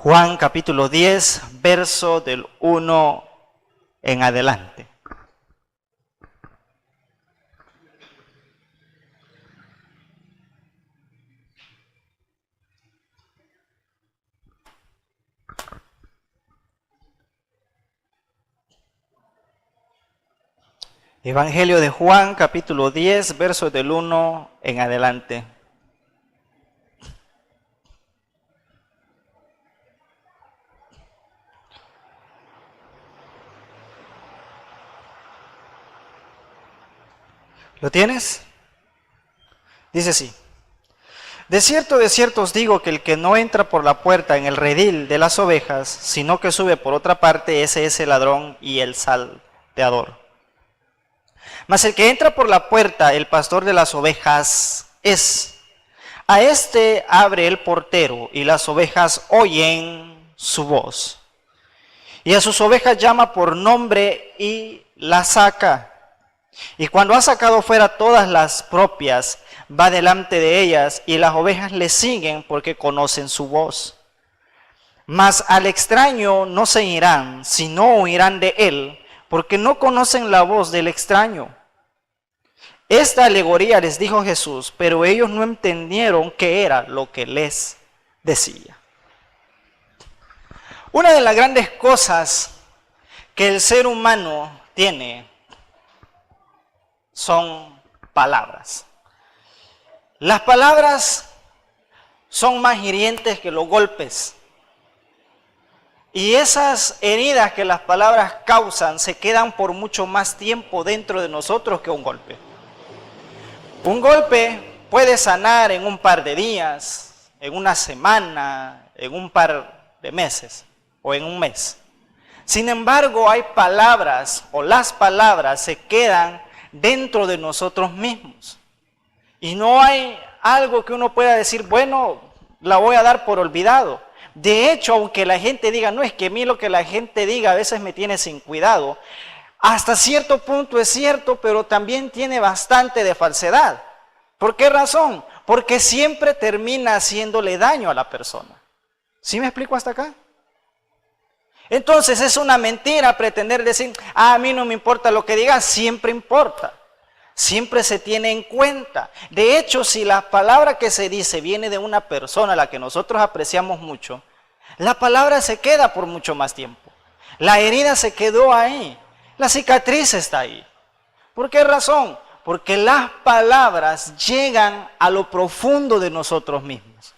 Juan capítulo 10, verso del 1 en adelante. Evangelio de Juan, capítulo 10, versos del 1 en adelante. ¿Lo tienes? Dice así: de cierto os digo que el que no entra por la puerta en el redil de las ovejas, sino que sube por otra parte, ese es el ladrón y el salteador. Mas el que entra por la puerta, el pastor de las ovejas es. A este abre el portero, y las ovejas oyen su voz. Y a sus ovejas llama por nombre y las saca. Y cuando ha sacado fuera todas las propias, va delante de ellas, y las ovejas le siguen porque conocen su voz. Mas al extraño no seguirán, sino huirán de él, porque no conocen la voz del extraño. Esta alegoría les dijo Jesús, pero ellos no entendieron qué era lo que les decía. Una de las grandes cosas que el ser humano tiene son palabras. Las palabras son más hirientes que los golpes. Y esas heridas que las palabras causan se quedan por mucho más tiempo dentro de nosotros que un golpe. Un golpe puede sanar en un par de días, en una semana, en un par de meses o en un mes. Sin embargo, hay palabras o las palabras se quedan dentro de nosotros mismos. Y no hay algo que uno pueda decir, bueno, la voy a dar por olvidado. De hecho, aunque la gente diga, no, es que a mí lo que la gente diga a veces me tiene sin cuidado, hasta cierto punto es cierto, pero también tiene bastante de falsedad. ¿Por qué razón? Porque siempre termina haciéndole daño a la persona. ¿Sí me explico hasta acá? Entonces es una mentira pretender decir, a mí no me importa lo que digas, siempre importa. Siempre se tiene en cuenta. De hecho, si la palabra que se dice viene de una persona a la que nosotros apreciamos mucho, la palabra se queda por mucho más tiempo. La herida se quedó ahí. La cicatriz está ahí. ¿Por qué razón? Porque las palabras llegan a lo profundo de nosotros mismos.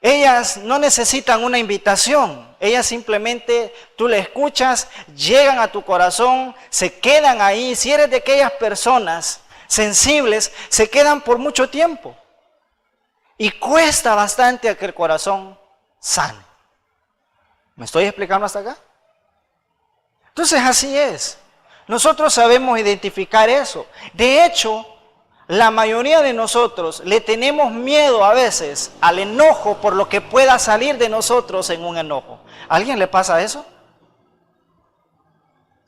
Ellas no necesitan una invitación, ellas simplemente tú le escuchas, llegan a tu corazón, se quedan ahí. Si eres de aquellas personas sensibles, se quedan por mucho tiempo. Y cuesta bastante a que el corazón sane. ¿Me estoy explicando hasta acá? Entonces así es. Nosotros sabemos identificar eso. De hecho, la mayoría de nosotros le tenemos miedo a veces al enojo por lo que pueda salir de nosotros en un enojo. ¿A alguien le pasa eso?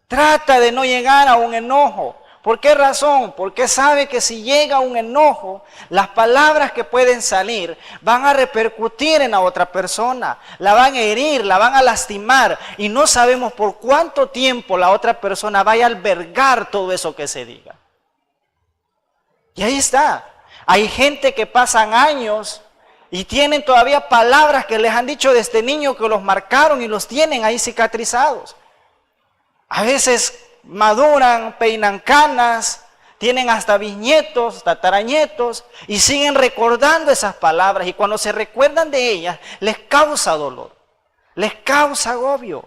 Trata de no llegar a un enojo. ¿Por qué razón? Porque sabe que si llega un enojo, las palabras que pueden salir van a repercutir en la otra persona, la van a herir, la van a lastimar y no sabemos por cuánto tiempo la otra persona vaya a albergar todo eso que se diga. Y ahí está. Hay gente que pasan años y tienen todavía palabras que les han dicho desde niño que los marcaron y los tienen ahí cicatrizados. A veces maduran, peinan canas, tienen hasta bisnietos, tataranietos y siguen recordando esas palabras y cuando se recuerdan de ellas les causa dolor, les causa agobio.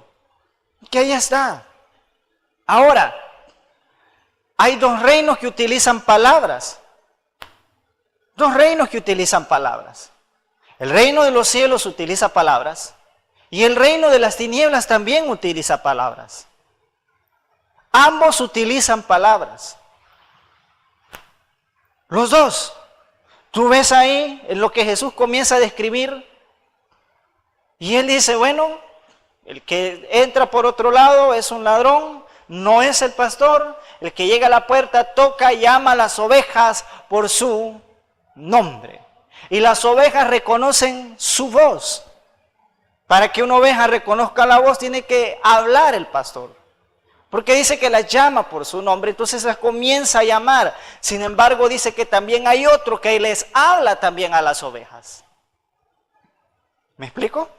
Que ahí está. Ahora, hay dos reinos que utilizan palabras. Dos reinos que utilizan palabras. El reino de los cielos utiliza palabras y el reino de las tinieblas también utiliza palabras. Ambos utilizan palabras. Los dos. Tú ves ahí en lo que Jesús comienza a describir y él dice, bueno, el que entra por otro lado es un ladrón, no es el pastor. El que llega a la puerta toca y llama a las ovejas por su nombre. Y las ovejas reconocen su voz. Para que una oveja reconozca la voz, tiene que hablar el pastor. Porque dice que las llama por su nombre, entonces las comienza a llamar. Sin embargo, dice que también hay otro que les habla también a las ovejas. ¿Me explico?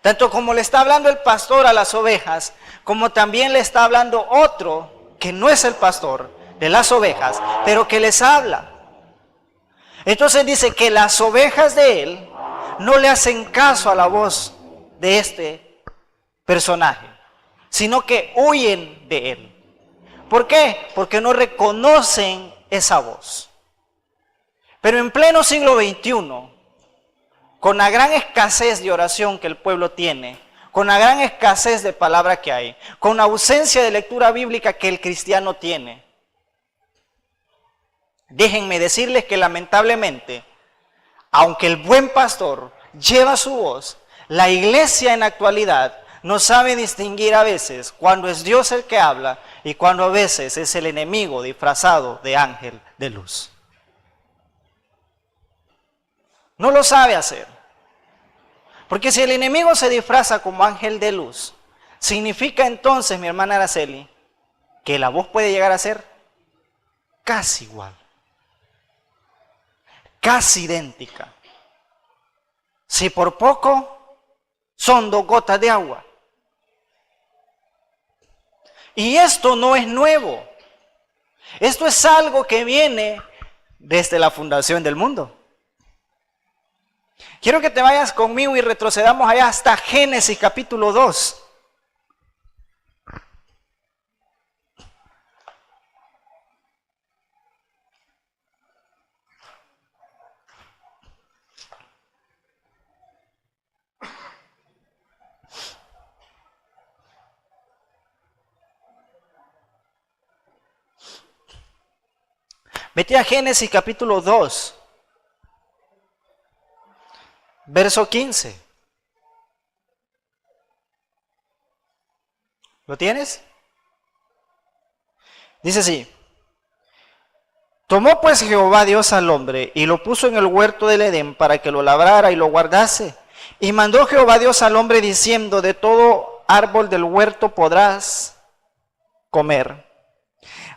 Tanto como le está hablando el pastor a las ovejas, como también le está hablando otro que no es el pastor de las ovejas, pero que les habla. Entonces dice que las ovejas de él no le hacen caso a la voz de este personaje, sino que huyen de él. ¿Por qué? Porque no reconocen esa voz. Pero en pleno siglo XXI, con la gran escasez de oración que el pueblo tiene, con la gran escasez de palabra que hay, con la ausencia de lectura bíblica que el cristiano tiene, déjenme decirles que lamentablemente, aunque el buen pastor lleva su voz, la iglesia en la actualidad no sabe distinguir a veces cuando es Dios el que habla y cuando a veces es el enemigo disfrazado de ángel de luz. No lo sabe hacer. Porque si el enemigo se disfraza como ángel de luz, significa entonces, mi hermana Araceli, que la voz puede llegar a ser casi igual, casi idéntica. Si por poco, son 2 gotas de agua. Y esto no es nuevo. Esto es algo que viene desde la fundación del mundo. Quiero que te vayas conmigo y retrocedamos allá hasta Génesis capítulo 2. Vete a Génesis capítulo 2, verso 15. ¿Lo tienes? Dice así: tomó pues Jehová Dios al hombre y lo puso en el huerto del Edén para que lo labrara y lo guardase. Y mandó Jehová Dios al hombre diciendo: de todo árbol del huerto podrás comer,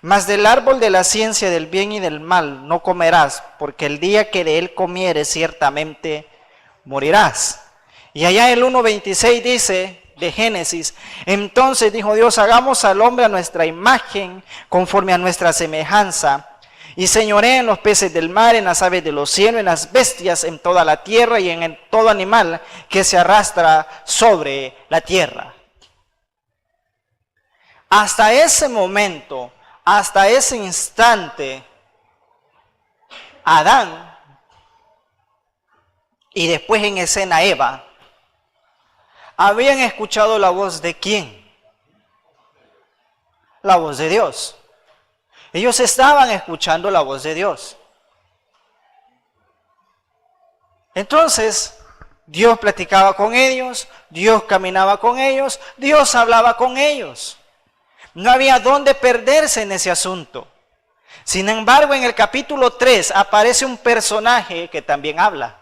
mas del árbol de la ciencia del bien y del mal no comerás, porque el día que de él comieres ciertamente morirás. Y allá el 1:26 dice de Génesis: entonces dijo Dios: hagamos al hombre a nuestra imagen, conforme a nuestra semejanza, y señoree en los peces del mar, en las aves de los cielos, en las bestias, en toda la tierra y en todo animal que se arrastra sobre la tierra. Hasta ese momento, hasta ese instante, Adán y después en escena Eva habían escuchado la voz de ¿quién? La voz de Dios. Ellos estaban escuchando la voz de Dios. Entonces, Dios platicaba con ellos, Dios caminaba con ellos, Dios hablaba con ellos. No había dónde perderse en ese asunto. Sin embargo, en el capítulo 3 aparece un personaje que también habla.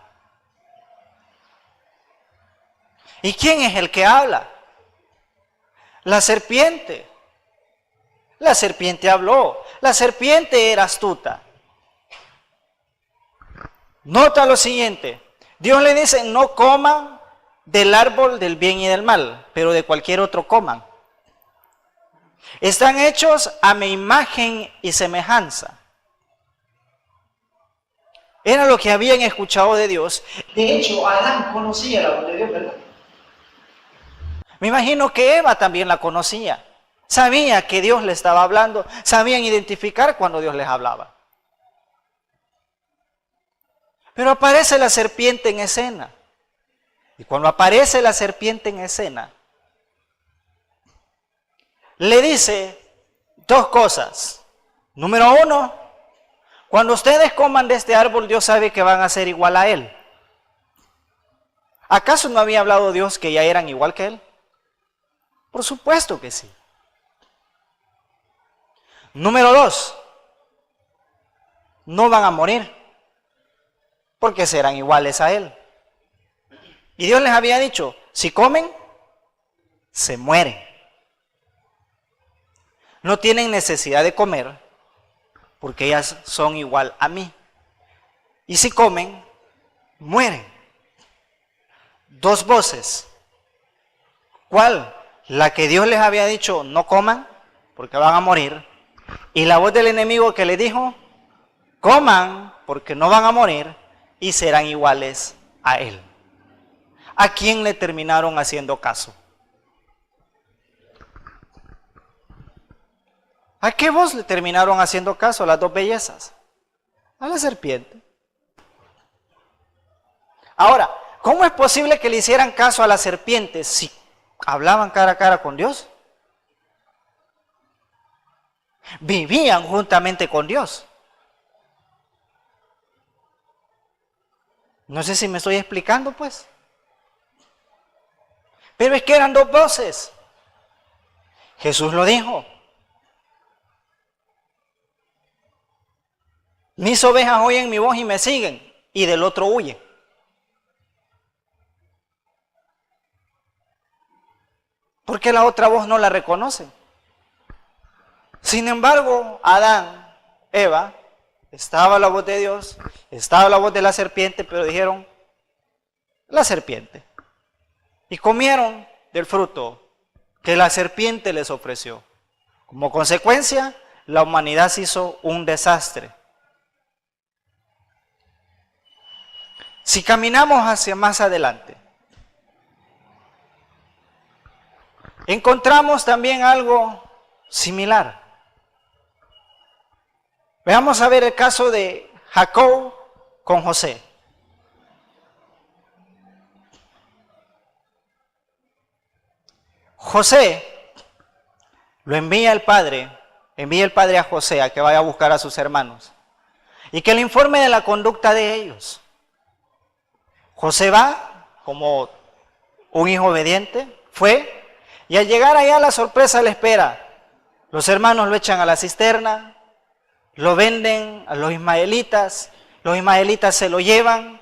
¿Y quién es el que habla? La serpiente. La serpiente habló. La serpiente era astuta. Nota lo siguiente. Dios le dice: no coman del árbol del bien y del mal, pero de cualquier otro coman. Están hechos a mi imagen y semejanza. Era lo que habían escuchado de Dios. De hecho, Adán conocía la voz de Dios, ¿verdad? Me imagino que Eva también la conocía. Sabía que Dios le estaba hablando. Sabían identificar cuando Dios les hablaba. Pero aparece la serpiente en escena. Y cuando aparece la serpiente en escena, le dice 2 cosas. Número 1, cuando ustedes coman de este árbol, Dios sabe que van a ser igual a Él. ¿Acaso no había hablado Dios que ya eran igual que Él? Por supuesto que sí. Número 2, no van a morir, porque serán iguales a Él. Y Dios les había dicho, si comen, se mueren. No tienen necesidad de comer porque ellas son igual a mí. Y si comen, mueren. Dos voces. ¿Cuál? La que Dios les había dicho, no coman porque van a morir. Y la voz del enemigo que les dijo, coman porque no van a morir y serán iguales a él. ¿A quién le terminaron haciendo caso? ¿A qué voz le terminaron haciendo caso a las dos bellezas? A la serpiente. Ahora, ¿cómo es posible que le hicieran caso a la serpiente si hablaban cara a cara con Dios? Vivían juntamente con Dios. No sé si me estoy explicando, pues. Pero es que eran dos voces. Jesús lo dijo. Mis ovejas oyen mi voz y me siguen, y del otro huyen. Porque la otra voz no la reconocen. Sin embargo, Adán, Eva, estaba la voz de Dios, estaba la voz de la serpiente, pero dijeron, la serpiente. Y comieron del fruto que la serpiente les ofreció. Como consecuencia, la humanidad se hizo un desastre. Si caminamos hacia más adelante, encontramos también algo similar. Veamos a ver el caso de Jacob con José. José lo envía el padre a José a que vaya a buscar a sus hermanos y que le informe de la conducta de ellos. José va como un hijo obediente, fue, y al llegar allá la sorpresa le espera. Los hermanos lo echan a la cisterna, lo venden a los ismaelitas se lo llevan,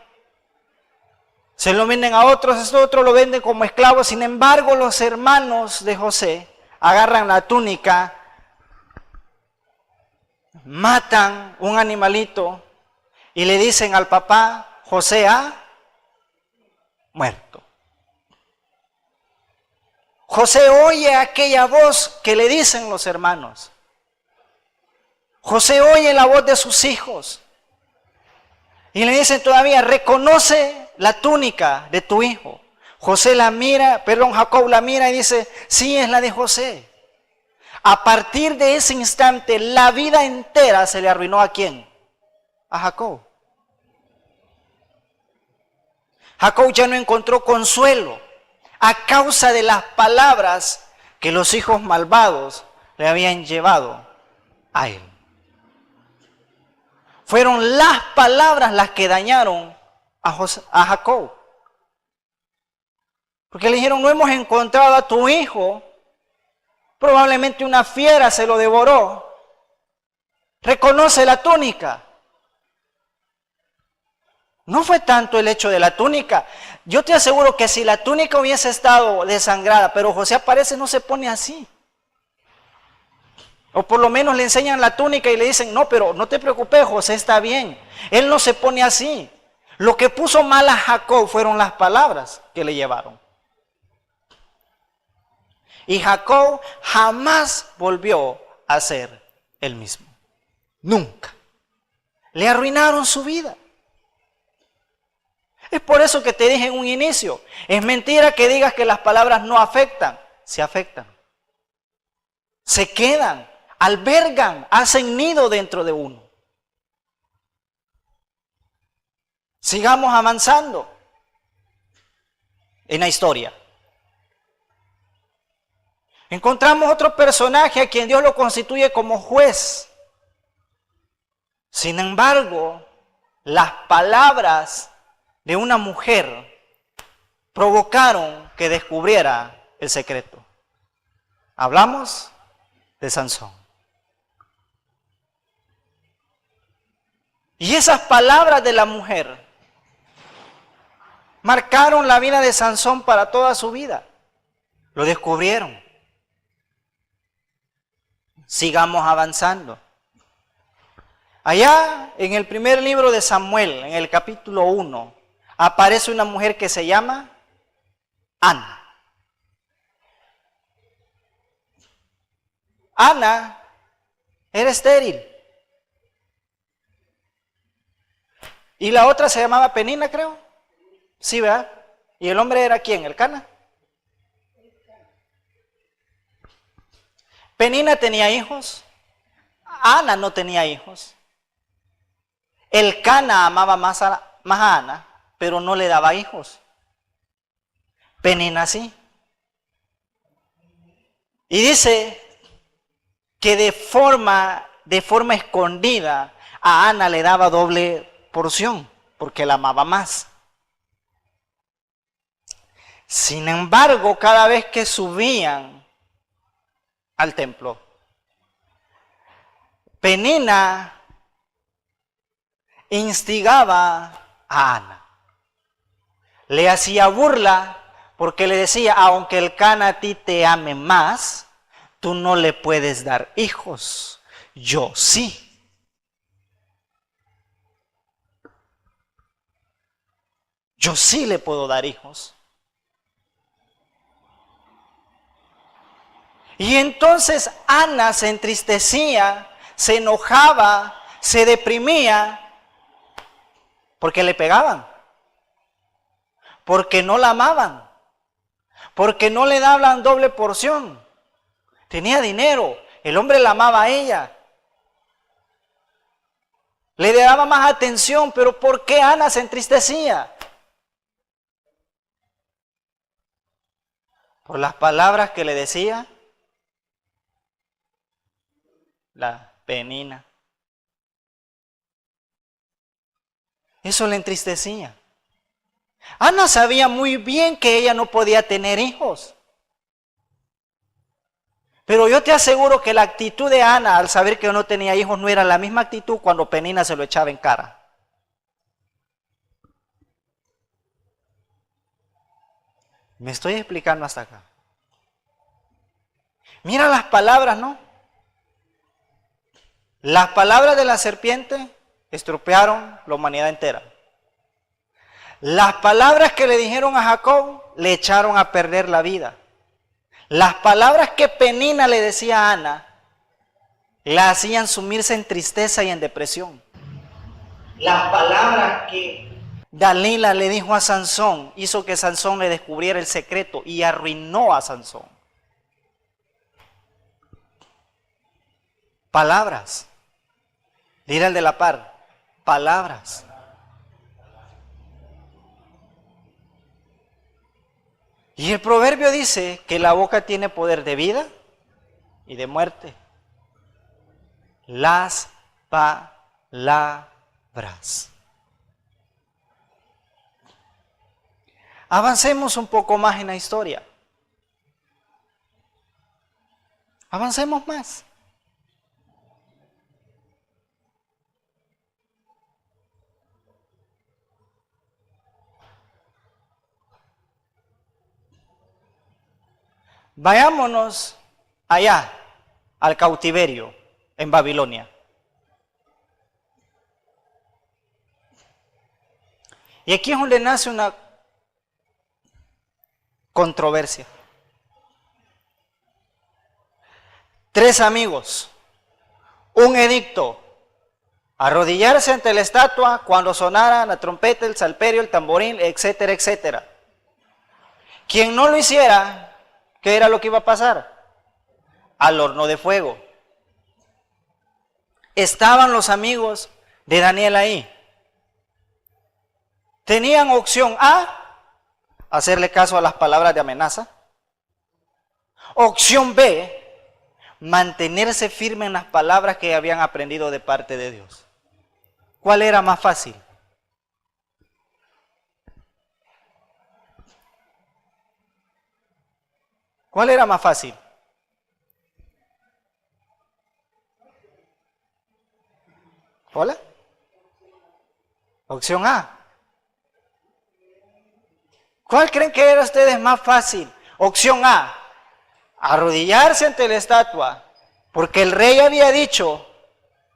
se lo venden a otros, estos otros lo venden como esclavos. Sin embargo, los hermanos de José agarran la túnica, matan un animalito y le dicen al papá, José ha muerto. José oye aquella voz que le dicen los hermanos. José oye la voz de sus hijos. Y le dicen todavía, reconoce la túnica de tu hijo. Jacob la mira y dice, sí, es la de José. A partir de ese instante, la vida entera se le arruinó ¿a quién? A Jacob. Jacob ya no encontró consuelo a causa de las palabras que los hijos malvados le habían llevado a él. Fueron las palabras las que dañaron a Jacob. Porque le dijeron, no hemos encontrado a tu hijo, probablemente una fiera se lo devoró. Reconoce la túnica. No fue tanto el hecho de la túnica. Yo te aseguro que si la túnica hubiese estado desangrada, pero José aparece, no se pone así. O por lo menos le enseñan la túnica y le dicen, no, pero no te preocupes, José está bien. Él no se pone así. Lo que puso mal a Jacob fueron las palabras que le llevaron. Y Jacob jamás volvió a ser el mismo. Nunca. Le arruinaron su vida. Es por eso que te dije en un inicio, es mentira que digas que las palabras no afectan. Se afectan. Se quedan, albergan, hacen nido dentro de uno. Sigamos avanzando en la historia. Encontramos otro personaje a quien Dios lo constituye como juez. Sin embargo, las palabras de una mujer provocaron que descubriera el secreto. Hablamos de Sansón. Y esas palabras de la mujer Marcaron la vida de Sansón para toda su vida. Lo descubrieron. Sigamos avanzando. Allá en el primer libro de Samuel, en el capítulo 1, aparece una mujer que se llama Ana. Ana era estéril. Y la otra se llamaba Penina, creo. Sí, ¿verdad? ¿Y el hombre era quién? ¿El Cana? Penina tenía hijos. Ana no tenía hijos. El Cana amaba más a Ana, pero no le daba hijos. Penina sí. Y dice que de forma escondida a Ana le daba doble porción, porque la amaba más. Sin embargo, cada vez que subían al templo, Penina instigaba a Ana. Le hacía burla porque le decía, aunque el Cana a ti te ame más, tú no le puedes dar hijos. Yo sí. Yo sí le puedo dar hijos. Y entonces Ana se entristecía, se enojaba, se deprimía, porque le pegaban, porque no la amaban, porque no le daban doble porción. Tenía dinero, el hombre la amaba a ella, le daba más atención, pero ¿por qué Ana se entristecía? Por las palabras que le decía la Penina. Eso le entristecía. Ana sabía muy bien que ella no podía tener hijos. Pero yo te aseguro que la actitud de Ana al saber que no tenía hijos no era la misma actitud cuando Penina se lo echaba en cara. Me estoy explicando hasta acá. Mira las palabras, ¿no? Las palabras de la serpiente estropearon la humanidad entera. Las palabras que le dijeron a Jacob le echaron a perder la vida. Las palabras que Penina le decía a Ana la hacían sumirse en tristeza y en depresión. Las palabras que Dalila le dijo a Sansón hizo que Sansón le descubriera el secreto y arruinó a Sansón. Palabras. Dile al de la par, palabras. Y el proverbio dice que la boca tiene poder de vida y de muerte. Las palabras. Avancemos un poco más en la historia. Avancemos más. Vayámonos allá, al cautiverio, en Babilonia. Y aquí es donde nace una controversia. 3 amigos, un edicto, arrodillarse ante la estatua cuando sonara la trompeta, el salterio, el tamboril, etcétera, etcétera. Quien no lo hiciera, ¿qué era lo que iba a pasar? Al horno de fuego. Estaban los amigos de Daniel ahí. Tenían opción A, hacerle caso a las palabras de amenaza. Opción B, mantenerse firme en las palabras que habían aprendido de parte de Dios. ¿Cuál era más fácil? ¿Cuál era más fácil? ¿Hola? Opción A. ¿Cuál creen que era a ustedes más fácil? Opción A, arrodillarse ante la estatua, porque el rey había dicho,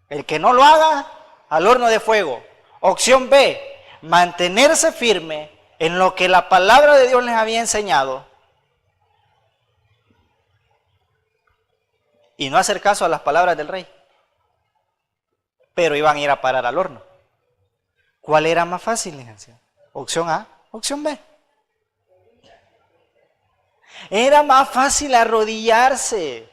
el que no lo haga, al horno de fuego. Opción B, mantenerse firme en lo que la palabra de Dios les había enseñado y no hacer caso a las palabras del rey, pero iban a ir a parar al horno. ¿Cuál era más fácil, licenciado? Opción A, opción B. Era más fácil arrodillarse.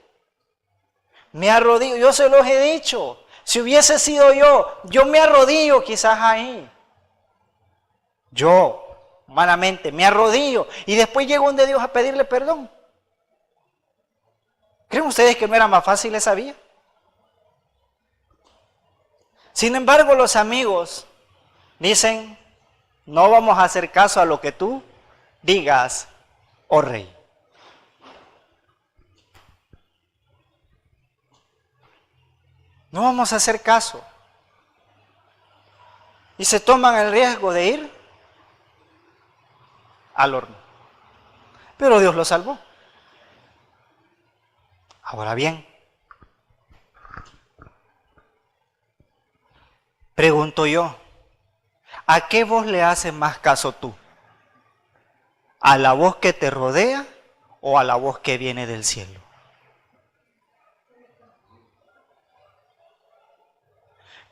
Me arrodillo, yo se los he dicho. Si hubiese sido yo me arrodillo quizás ahí. Yo, humanamente, me arrodillo y después llego donde Dios a pedirle perdón. ¿Creen ustedes que no era más fácil esa vía? Sin embargo, los amigos dicen, no vamos a hacer caso a lo que tú digas, oh rey. No vamos a hacer caso. Y se toman el riesgo de ir al horno. Pero Dios lo salvó. Ahora bien, pregunto yo, ¿a qué voz le haces más caso tú? ¿A la voz que te rodea o a la voz que viene del cielo?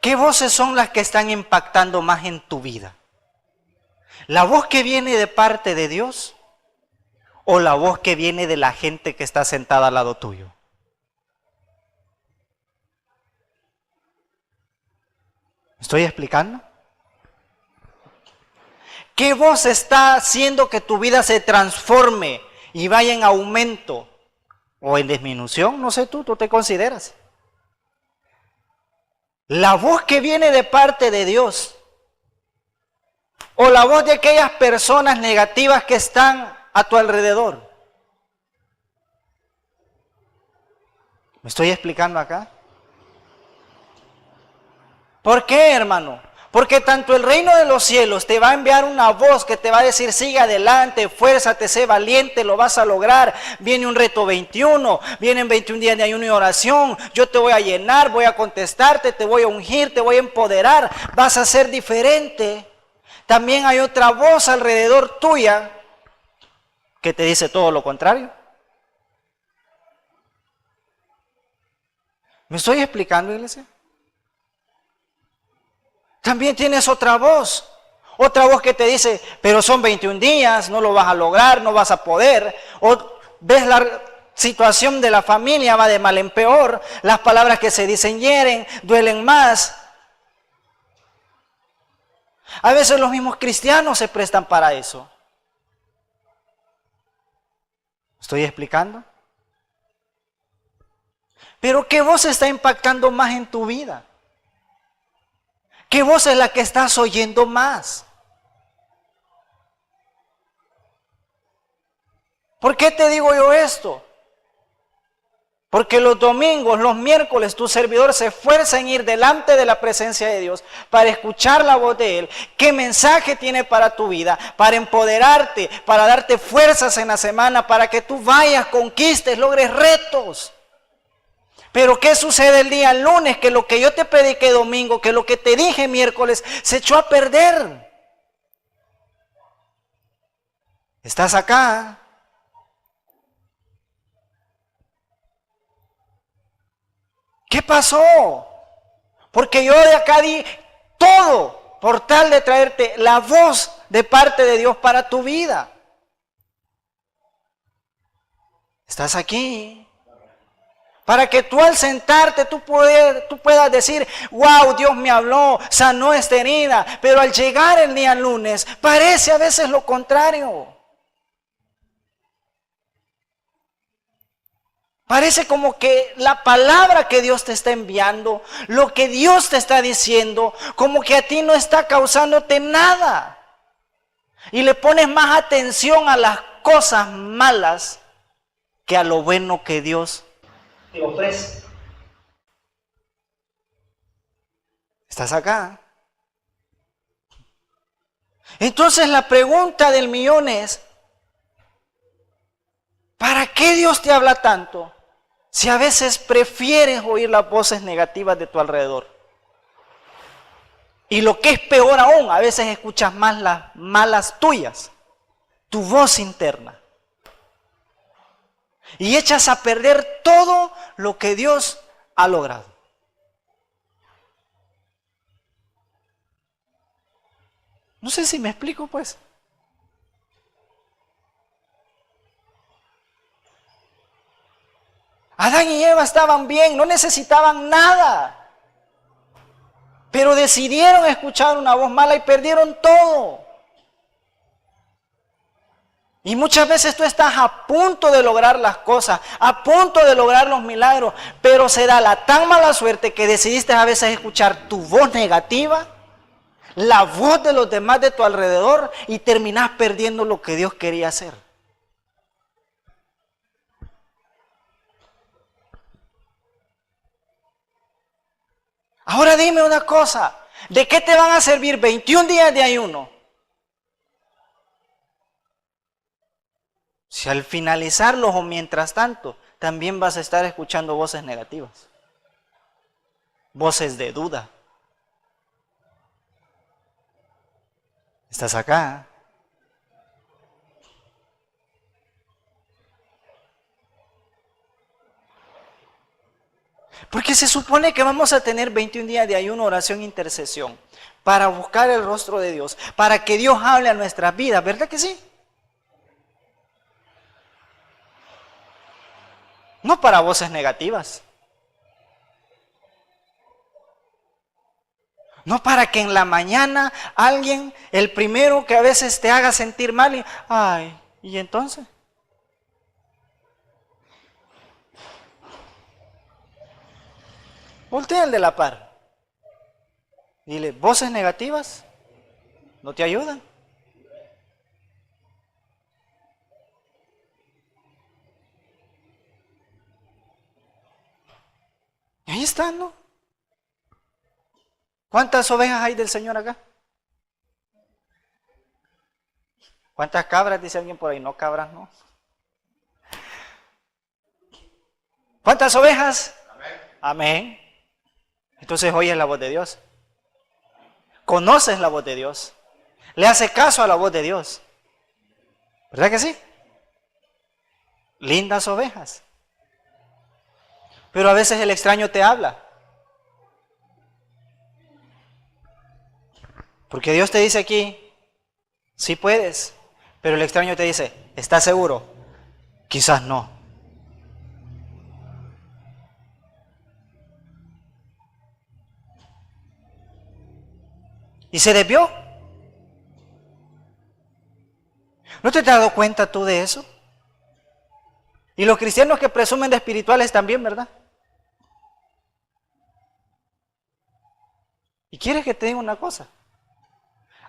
¿Qué voces son las que están impactando más en tu vida? ¿La voz que viene de parte de Dios o la voz que viene de la gente que está sentada al lado tuyo? ¿Me estoy explicando? ¿Qué voz está haciendo que tu vida se transforme y vaya en aumento o en disminución? No sé tú te consideras. La voz que viene de parte de Dios o la voz de aquellas personas negativas que están a tu alrededor. ¿Me estoy explicando acá? ¿Por qué, hermano? Porque tanto el reino de los cielos te va a enviar una voz que te va a decir, sigue adelante, fuérzate, sé valiente, lo vas a lograr. Viene un reto 21, vienen 21 días de ayuno y oración, yo te voy a llenar, voy a contestarte, te voy a ungir, te voy a empoderar, vas a ser diferente. También hay otra voz alrededor tuya que te dice todo lo contrario. ¿Me estoy explicando, iglesia? También tienes otra voz que te dice, pero son 21 días, no lo vas a lograr, no vas a poder. O ves la situación de la familia, va de mal en peor, las palabras que se dicen hieren, duelen más. A veces los mismos cristianos se prestan para eso. ¿Estoy explicando? Pero ¿qué voz está impactando más en tu vida? ¿Qué voz es la que estás oyendo más? ¿Por qué te digo yo esto? Porque los domingos, los miércoles, tu servidor se esfuerza en ir delante de la presencia de Dios para escuchar la voz de Él. ¿Qué mensaje tiene para tu vida? Para empoderarte, para darte fuerzas en la semana, para que tú vayas, conquistes, logres retos. Pero ¿qué sucede el día lunes? Que lo que yo te prediqué domingo, que lo que te dije miércoles, se echó a perder. ¿Estás acá? ¿Qué pasó? Porque yo de acá di todo por tal de traerte la voz de parte de Dios para tu vida. ¿Estás aquí? Para que tú al sentarte tú puedas decir, wow, Dios me habló, sanó esta herida. Pero al llegar el día lunes, parece a veces lo contrario. Parece como que la palabra que Dios te está enviando, lo que Dios te está diciendo, como que a ti no está causándote nada. Y le pones más atención a las cosas malas que a lo bueno que Dios te ofrece. ¿Estás acá? Entonces la pregunta del millón es, ¿para qué Dios te habla tanto si a veces prefieres oír las voces negativas de tu alrededor? Y lo que es peor aún, a veces escuchas más las malas tuyas, tu voz interna. Y echas a perder todo lo que Dios ha logrado. No sé si me explico, pues. Adán y Eva estaban bien, no necesitaban nada. Pero decidieron escuchar una voz mala y perdieron todo. Y muchas veces tú estás a punto de lograr las cosas, a punto de lograr los milagros, pero se da la tan mala suerte que decidiste a veces escuchar tu voz negativa, la voz de los demás de tu alrededor, y terminás perdiendo lo que Dios quería hacer. Ahora dime una cosa, ¿de qué te van a servir 21 días de ayuno? Si al finalizarlos o mientras tanto, también vas a estar escuchando voces negativas, voces de duda. ¿Estás acá? Porque se supone que vamos a tener 21 días de ayuno, oración e intercesión para buscar el rostro de Dios, para que Dios hable a nuestras vidas, ¿verdad que sí? No para voces negativas. No para que en la mañana alguien, el primero que a veces te haga sentir mal, y, ay, ¿y entonces? Voltea al de la par. Dile, voces negativas no te ayudan. Y ahí están, ¿no? ¿Cuántas ovejas hay del Señor acá? ¿Cuántas cabras? Dice alguien por ahí. No, cabras no. ¿Cuántas ovejas? Amén. Amén. Entonces oyes la voz de Dios. Conoces la voz de Dios. Le haces caso a la voz de Dios. ¿Verdad que sí? Lindas ovejas. Pero a veces el extraño te habla. Porque Dios te dice aquí, sí puedes, pero el extraño te dice, ¿estás seguro? Quizás no. Y se desvió. ¿No te has dado cuenta tú de eso? Y los cristianos que presumen de espirituales también, ¿verdad? ¿Y quieres que te diga una cosa?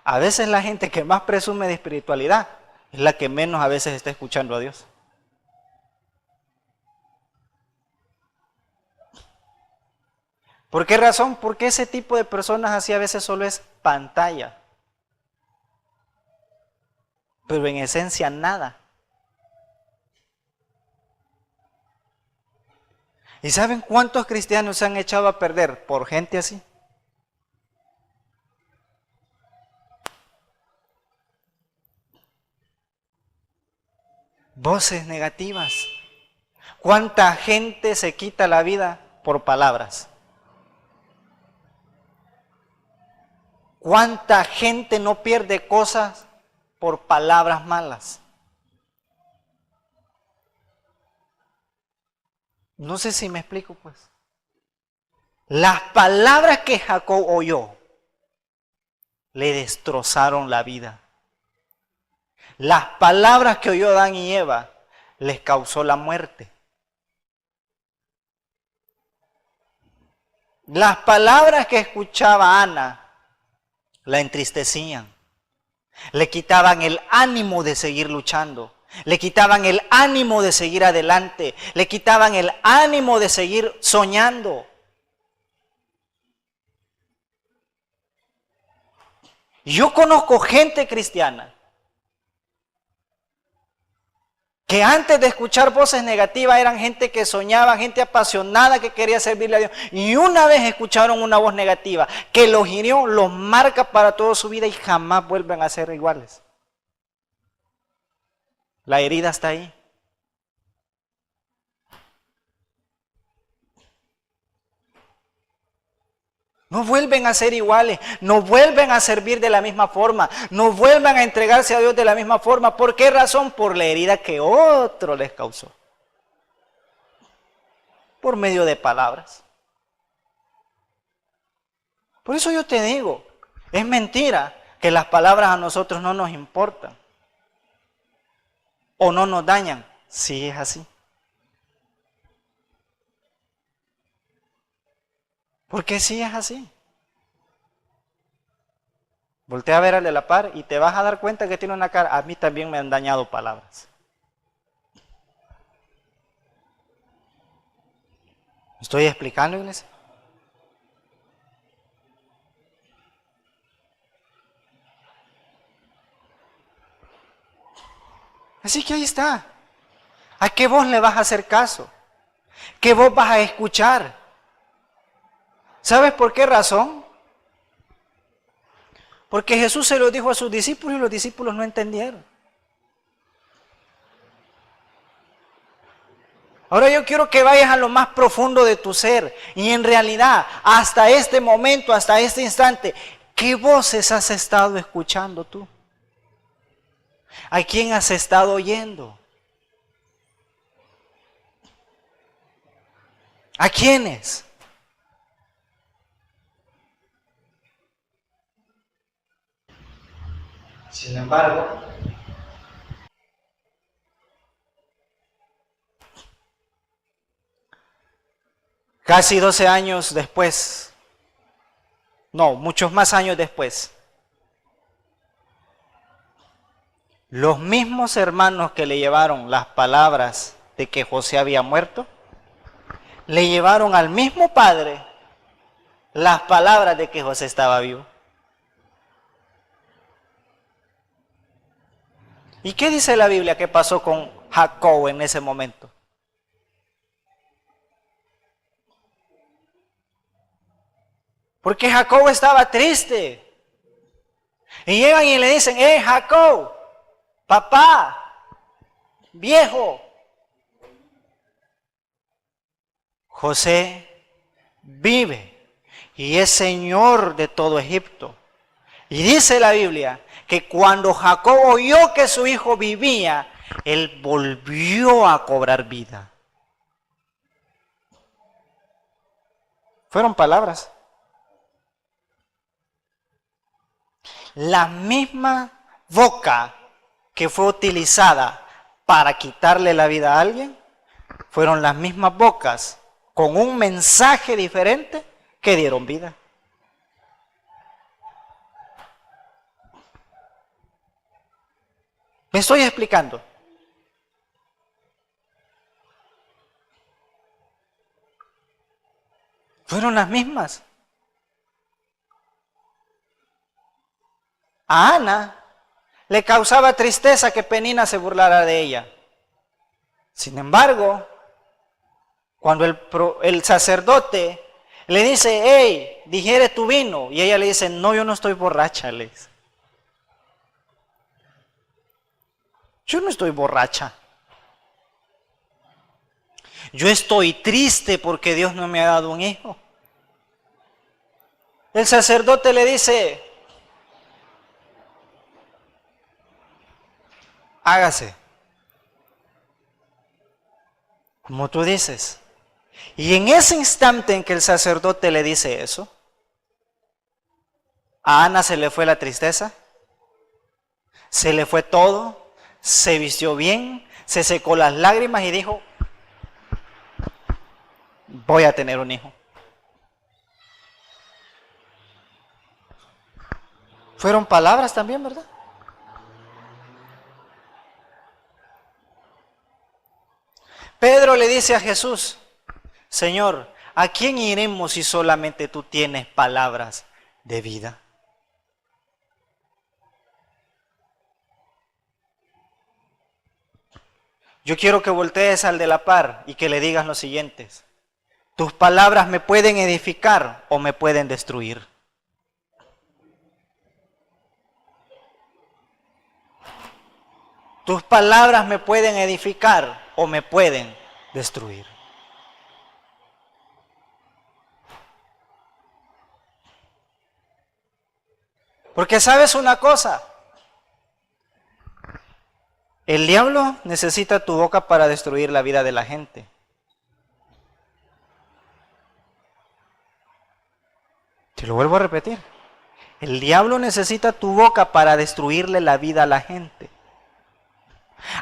A veces la gente que más presume de espiritualidad es la que menos a veces está escuchando a Dios. ¿Por qué razón? Porque ese tipo de personas así a veces solo es pantalla. Pero en esencia nada. ¿Y saben cuántos cristianos se han echado a perder por gente así? Voces negativas. ¿Cuánta gente se quita la vida por palabras? ¿Cuánta gente no pierde cosas por palabras malas? No sé si me explico, pues. Las palabras que Jacob oyó le destrozaron la vida. Las palabras que oyó Adán y Eva les causó la muerte. Las palabras que escuchaba Ana la entristecían. Le quitaban el ánimo de seguir luchando. Le quitaban el ánimo de seguir adelante. Le quitaban el ánimo de seguir soñando. Yo conozco gente cristiana que antes de escuchar voces negativas eran gente que soñaba, gente apasionada que quería servirle a Dios. Y una vez escucharon una voz negativa que los hirió, los marca para toda su vida y jamás vuelven a ser iguales. La herida está ahí. No vuelven a ser iguales, no vuelven a servir de la misma forma, no vuelven a entregarse a Dios de la misma forma. ¿Por qué razón? Por la herida que otro les causó. Por medio de palabras. Por eso yo te digo, es mentira que las palabras a nosotros no nos importan o no nos dañan. Sí, es así. Porque sí es así. Voltea a ver al de la par y te vas a dar cuenta que tiene una cara. A mí también me han dañado palabras. ¿Me estoy explicando, iglesia? Así que ahí está. ¿A qué voz le vas a hacer caso? ¿Qué voz vas a escuchar? ¿Sabes por qué razón? Porque Jesús se lo dijo a sus discípulos y los discípulos no entendieron. Ahora yo quiero que vayas a lo más profundo de tu ser y en realidad hasta este momento, hasta este instante, ¿qué voces has estado escuchando tú? ¿A quién has estado oyendo? ¿A quiénes? Sin embargo, casi 12 años después, no, muchos más años después, los mismos hermanos que le llevaron las palabras de que José había muerto, le llevaron al mismo padre las palabras de que José estaba vivo. ¿Y qué dice la Biblia que pasó con Jacob en ese momento? Porque Jacob estaba triste. Y llegan y le dicen, Jacob, papá, viejo. José vive y es señor de todo Egipto. Y dice la Biblia que cuando Jacob oyó que su hijo vivía, él volvió a cobrar vida. Fueron palabras. La misma boca que fue utilizada para quitarle la vida a alguien, fueron las mismas bocas con un mensaje diferente que dieron vida. ¿Me estoy explicando? Fueron las mismas. A Ana le causaba tristeza que Penina se burlara de ella. Sin embargo, cuando el sacerdote le dice, hey, digiere tu vino, y ella le dice, no, yo no estoy borracha, le dice. Yo no estoy borracha. Yo estoy triste porque Dios no me ha dado un hijo. El sacerdote le dice, hágase, como tú dices. Y en ese instante en que el sacerdote le dice eso, a Ana se le fue la tristeza, se le fue todo, se vistió bien, se secó las lágrimas y dijo, voy a tener un hijo. Fueron palabras también, ¿verdad? Pedro le dice a Jesús, Señor, ¿a quién iremos si solamente tú tienes palabras de vida? Yo quiero que voltees al de la par y que le digas lo siguiente: tus palabras me pueden edificar o me pueden destruir. Tus palabras me pueden edificar o me pueden destruir. Porque sabes una cosa, el diablo necesita tu boca para destruir la vida de la gente. Te lo vuelvo a repetir. El diablo necesita tu boca para destruirle la vida a la gente.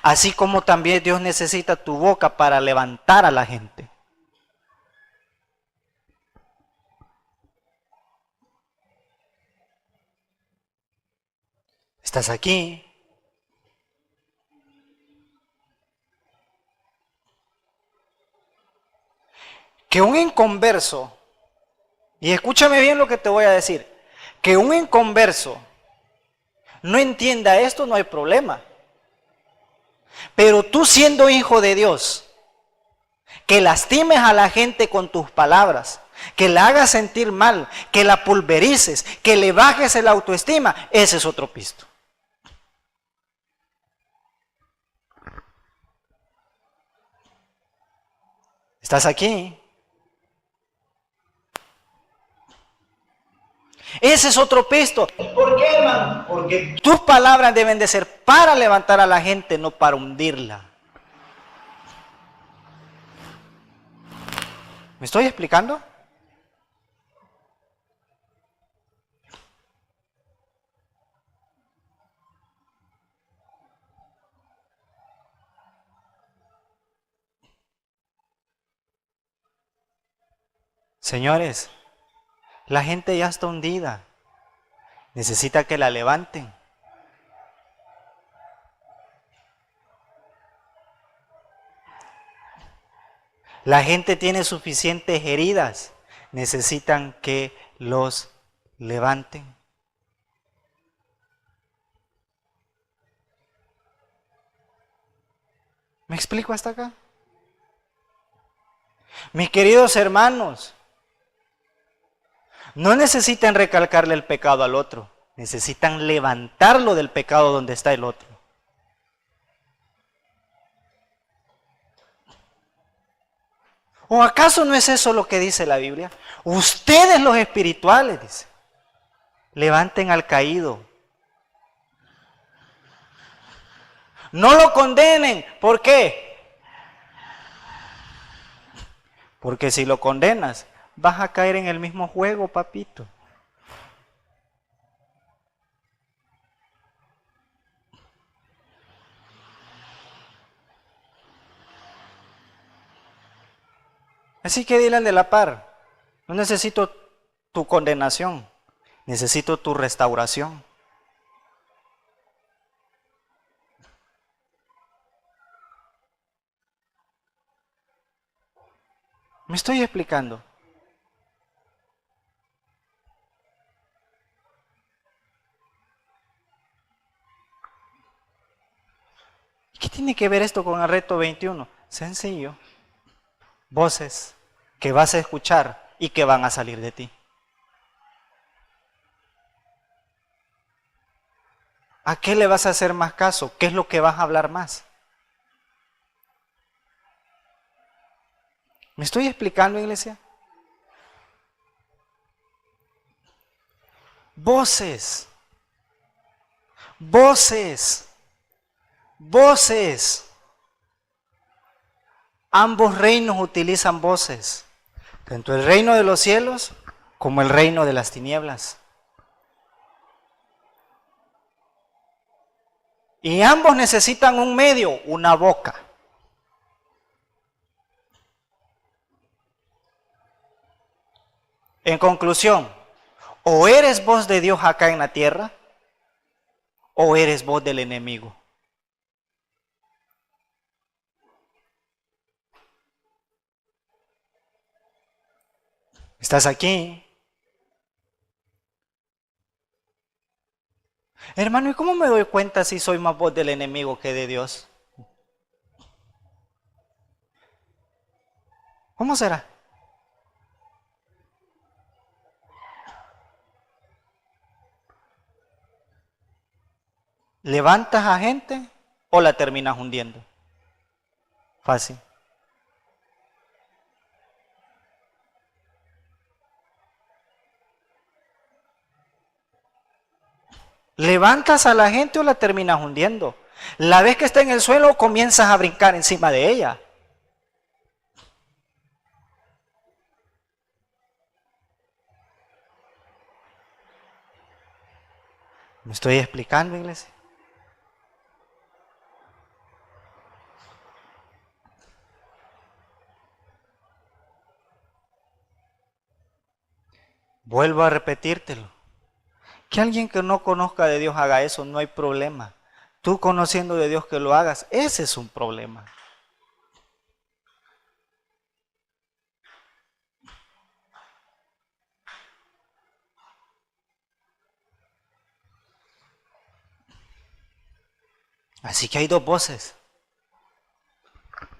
Así como también Dios necesita tu boca para levantar a la gente. ¿Estás aquí? Que un inconverso, y escúchame bien lo que te voy a decir, que un inconverso no entienda esto, no hay problema. Pero tú, siendo hijo de Dios, que lastimes a la gente con tus palabras, que la hagas sentir mal, que la pulverices, que le bajes el autoestima, ese es otro pisto. ¿Estás aquí? Ese es otro pisto. ¿Por qué, hermano? Porque tus palabras deben de ser para levantar a la gente, no para hundirla. ¿Me estoy explicando? Señores, la gente ya está hundida. Necesita que la levanten. La gente tiene suficientes heridas. Necesitan que los levanten. ¿Me explico hasta acá? Mis queridos hermanos, no necesitan recalcarle el pecado al otro, necesitan levantarlo del pecado donde está el otro. ¿O acaso no es eso lo que dice la Biblia? Ustedes, los espirituales, dice, levanten al caído. No lo condenen. ¿Por qué? Porque si lo condenas, vas a caer en el mismo juego, papito. Así que dile al de la par, no necesito tu condenación, necesito tu restauración. ¿Me estoy explicando? ¿Qué tiene que ver esto con el reto 21? Sencillo. Voces que vas a escuchar y que van a salir de ti. ¿A qué le vas a hacer más caso? ¿Qué es lo que vas a hablar más? ¿Me estoy explicando, iglesia? Voces. Voces. Voces. Ambos reinos utilizan voces, tanto el reino de los cielos como el reino de las tinieblas. Y ambos necesitan un medio, una boca. En conclusión, o eres voz de Dios acá en la tierra, o eres voz del enemigo. ¿Estás aquí? Hermano, ¿y cómo me doy cuenta si soy más voz del enemigo que de Dios? ¿Cómo será? ¿Levantas a gente o la terminas hundiendo? Fácil. ¿Levantas a la gente o la terminas hundiendo? La vez que está en el suelo comienzas a brincar encima de ella. ¿Me estoy explicando, iglesia? Vuelvo a repetírtelo. Que alguien que no conozca de Dios haga eso, no hay problema. Tú conociendo de Dios que lo hagas, ese es un problema. Así que hay dos voces.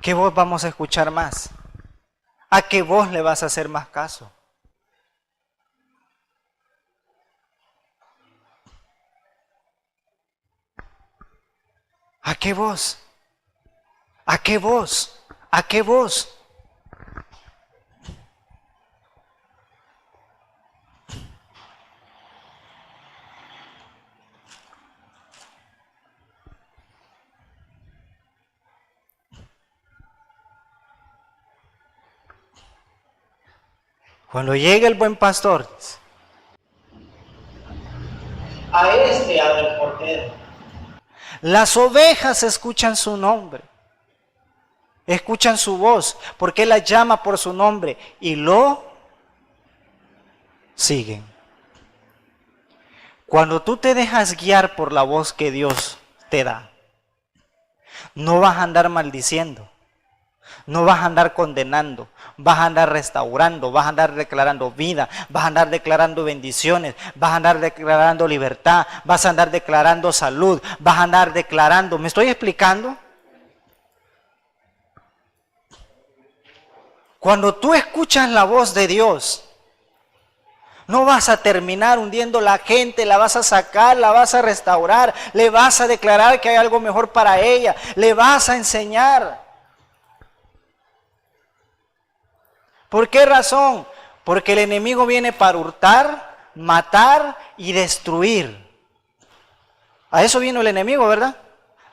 ¿Qué voz vamos a escuchar más? ¿A qué voz le vas a hacer más caso? ¿A qué voz? ¿A qué voz? ¿A qué voz? Cuando llegue el buen pastor, a este abre el portero. Las ovejas escuchan su nombre, escuchan su voz, porque Él las llama por su nombre y lo siguen. Cuando tú te dejas guiar por la voz que Dios te da, no vas a andar maldiciendo, no vas a andar condenando, vas a andar restaurando, vas a andar declarando vida, vas a andar declarando bendiciones, vas a andar declarando libertad, vas a andar declarando salud, vas a andar declarando, ¿me estoy explicando? Cuando tú escuchas la voz de Dios, no vas a terminar hundiendo a la gente, la vas a sacar, la vas a restaurar, le vas a declarar que hay algo mejor para ella, le vas a enseñar. ¿Por qué razón? Porque el enemigo viene para hurtar, matar y destruir. A eso vino el enemigo, ¿verdad?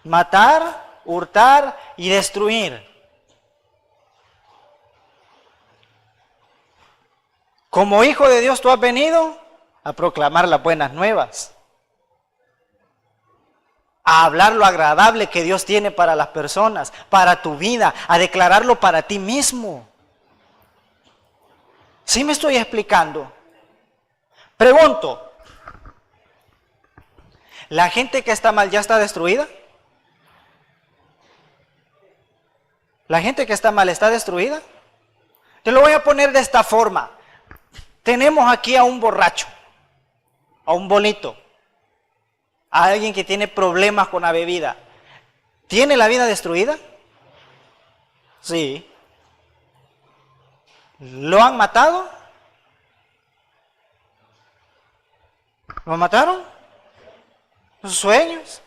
Matar, hurtar y destruir. Como hijo de Dios tú has venido a proclamar las buenas nuevas, a hablar lo agradable que Dios tiene para las personas, para tu vida, a declararlo para ti mismo. ¿Sí me estoy explicando? Pregunto, ¿la gente que está mal ya está destruida? ¿La gente que está mal está destruida? Te lo voy a poner de esta forma. Tenemos aquí a un borracho, a un bonito, a alguien que tiene problemas con la bebida. ¿Tiene la vida destruida? Sí. ¿Lo han matado? ¿Lo mataron? ¿Sus sueños?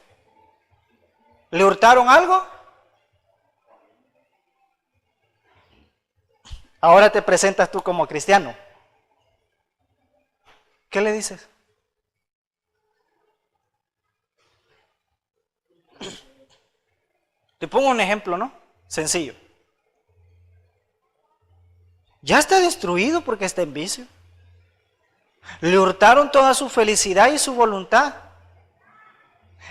¿Le hurtaron algo? Ahora te presentas tú como cristiano. ¿Qué le dices? Te pongo un ejemplo, ¿no? Sencillo. Ya está destruido porque está en vicio. Le hurtaron toda su felicidad y su voluntad.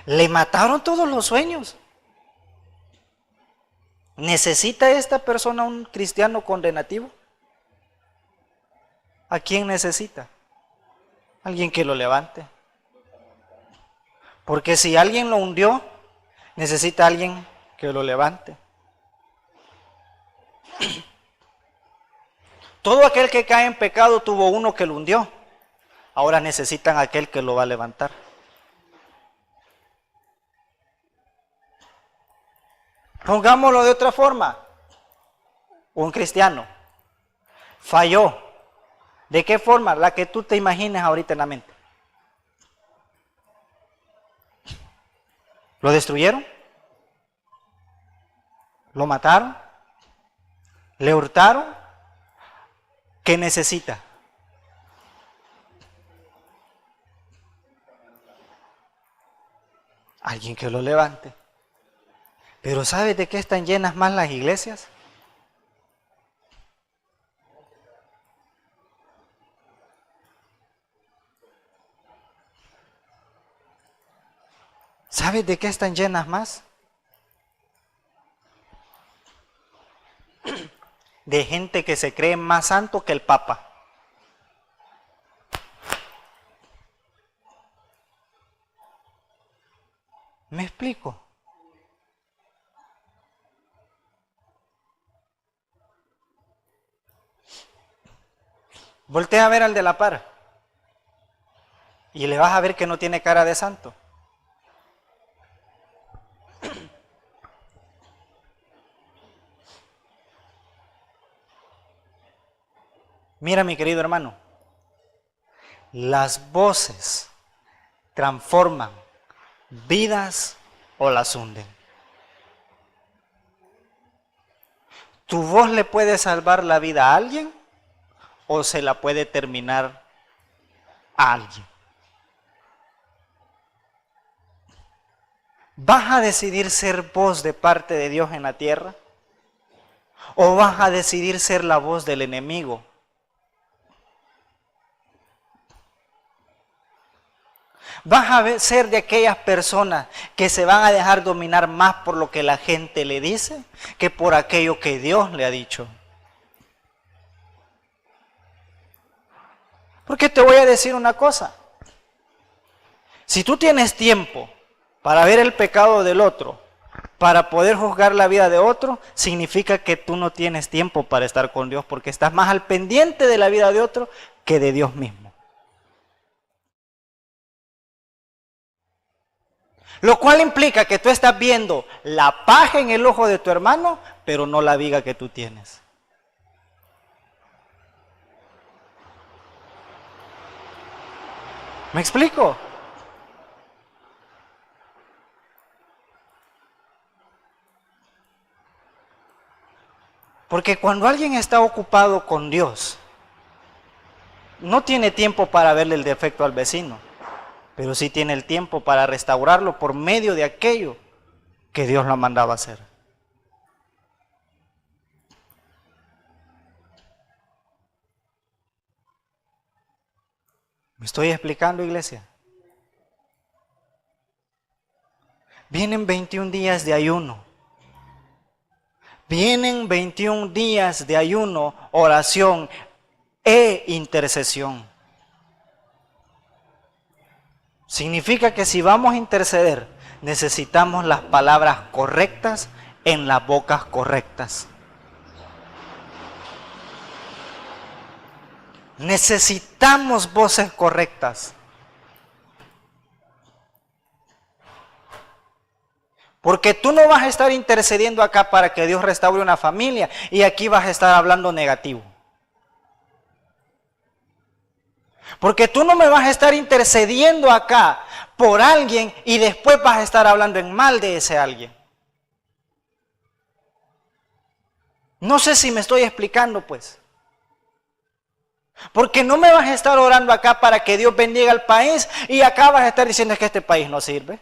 Le mataron todos los sueños. ¿Necesita esta persona un cristiano condenativo? ¿A quién necesita? Alguien que lo levante. Porque si alguien lo hundió, necesita alguien que lo levante. Todo aquel que cae en pecado tuvo uno que lo hundió. Ahora necesitan a aquel que lo va a levantar. Pongámoslo de otra forma. Un cristiano falló. ¿De qué forma? La que tú te imagines ahorita en la mente. ¿Lo destruyeron? ¿Lo mataron? ¿Le hurtaron? ¿Qué necesita? Alguien que lo levante. Pero ¿sabes de qué están llenas más las iglesias? ¿Sabes de qué están llenas más? De gente que se cree más santo que el Papa. ¿Me explico? Voltea a ver al de la par y le vas a ver que no tiene cara de santo. Mira, mi querido hermano, las voces transforman vidas o las hunden. ¿Tu voz le puede salvar la vida a alguien o se la puede terminar a alguien? ¿Vas a decidir ser voz de parte de Dios en la tierra? ¿O vas a decidir ser la voz del enemigo? ¿Vas a ser de aquellas personas que se van a dejar dominar más por lo que la gente le dice que por aquello que Dios le ha dicho? Porque te voy a decir una cosa. Si tú tienes tiempo para ver el pecado del otro, para poder juzgar la vida de otro, significa que tú no tienes tiempo para estar con Dios porque estás más al pendiente de la vida de otro que de Dios mismo. Lo cual implica que tú estás viendo la paja en el ojo de tu hermano, pero no la viga que tú tienes. ¿Me explico? Porque cuando alguien está ocupado con Dios, no tiene tiempo para verle el defecto al vecino, pero sí tiene el tiempo para restaurarlo por medio de aquello que Dios lo mandaba hacer. ¿Me estoy explicando, iglesia? Vienen 21 días de ayuno. Vienen 21 días de ayuno, oración e intercesión. Significa que si vamos a interceder, necesitamos las palabras correctas en las bocas correctas. Necesitamos voces correctas. Porque tú no vas a estar intercediendo acá para que Dios restaure una familia y aquí vas a estar hablando negativo. Porque tú no me vas a estar intercediendo acá por alguien y después vas a estar hablando en mal de ese alguien. No sé si me estoy explicando, pues. Porque no me vas a estar orando acá para que Dios bendiga al país y acá vas a estar diciendo que este país no sirve.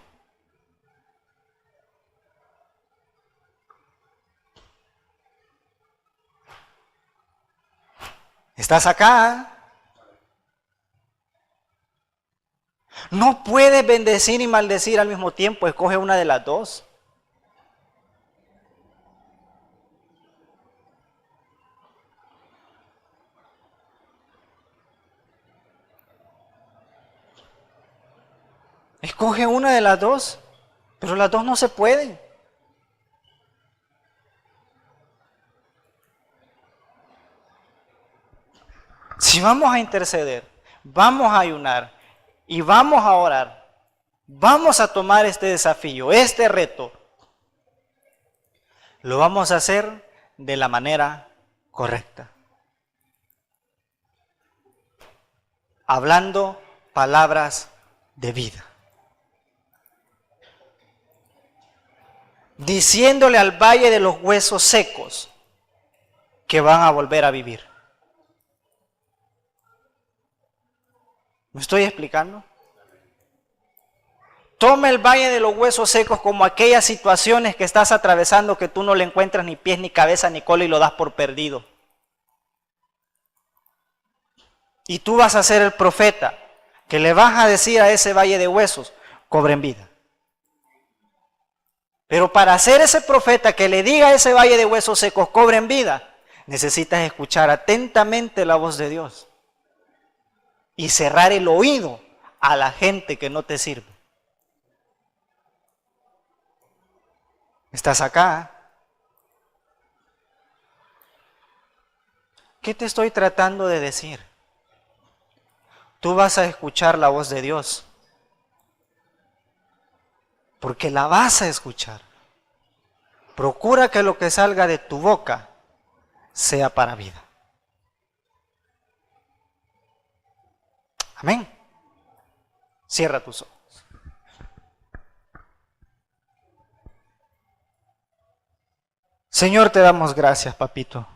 ¿Estás acá? No puedes bendecir y maldecir al mismo tiempo, escoge una de las dos. Escoge una de las dos, pero las dos no se pueden. Si vamos a interceder, vamos a ayunar y vamos a orar, vamos a tomar este desafío, este reto, lo vamos a hacer de la manera correcta. hablando palabras de vida. Diciéndole al valle de los huesos secos que van a volver a vivir. ¿Me estoy explicando? Toma el valle de los huesos secos como aquellas situaciones que estás atravesando que tú no le encuentras ni pies, ni cabeza, ni cola y lo das por perdido. Y tú vas a ser el profeta que le vas a decir a ese valle de huesos, cobren vida. Pero para ser ese profeta que le diga a ese valle de huesos secos, cobren vida, necesitas escuchar atentamente la voz de Dios y cerrar el oído a la gente que no te sirve. ¿Estás acá? ¿Qué te estoy tratando de decir? Tú vas a escuchar la voz de Dios. Porque la vas a escuchar. Procura que lo que salga de tu boca sea para vida. Amén. Cierra tus ojos. Señor, te damos gracias, papito.